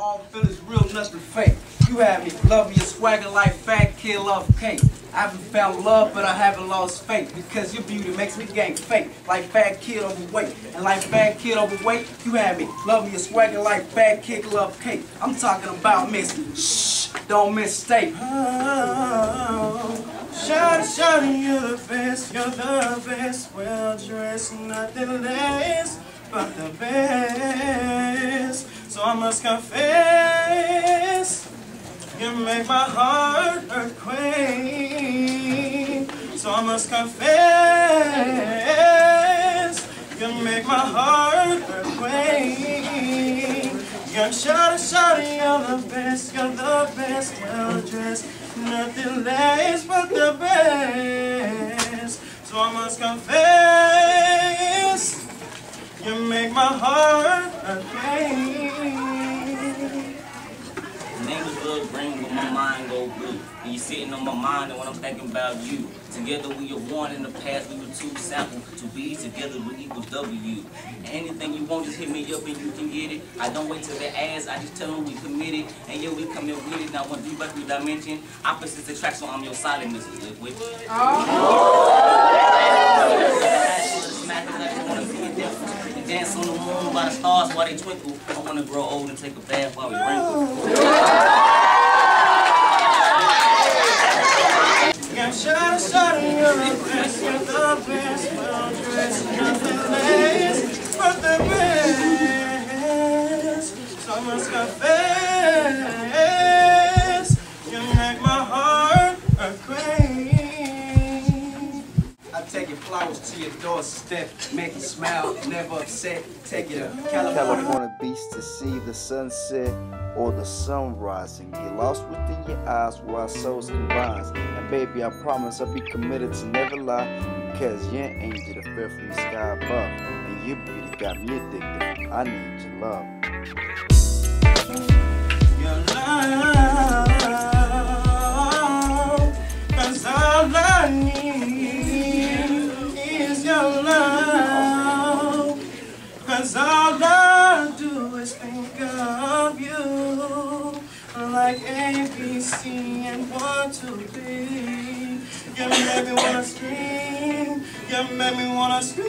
all feelings real, nothing fake. You had me, love me, a swagger like Fat Kid love cake. I haven't found love, but I haven't lost faith, because your beauty makes me gang fake, like Fat Kid overweight. And like Fat Kid overweight, you had me, love me, a swagger like Fat Kid love cake. I'm talking about Miss, shh, don't mistake. Shawty, you're the best, well dressed, nothing less but the best. So I must confess, you make my heart earthquake. So I must confess, you make my heart earthquake. Young shawty, you're the best, well dressed, nothing less but the best. So I must confess, you make my heart earthquake. Name is good, bring when my mind go blue. And you sitting on my mind and when I'm thinking about you. Together we are one, in the past we were two, sample. To be together we equal W. And anything you want, just hit me up and you can get it. I don't wait till they ask, I just tell them we committed. And yeah, we come in with it. Now when you back with dimension, opposites attract, so I'm your silent Mrs. Liquid. Dance on the moon by the stars while they twinkle. I wanna grow old and take a bath while we wrinkle. Yeah, shawty, you're the best, well dressed, nothing less but the best. So I must confess, you make my heart earthquake. I take your flowers to your doorstep, make you smile, never upset. Take you to California Beach to see the sunset or the sunrise and get lost within your eyes where our souls combine. And baby, I promise I'll be committed to never lie, because you're an angel that fell from the sky above, and your beauty got me addicted. I need your love. Your love, 'cause all I need is your love. 'Cause all I do is think of you, like ABC and 1, 2, 3. You make me wanna scream, you make me wanna scream.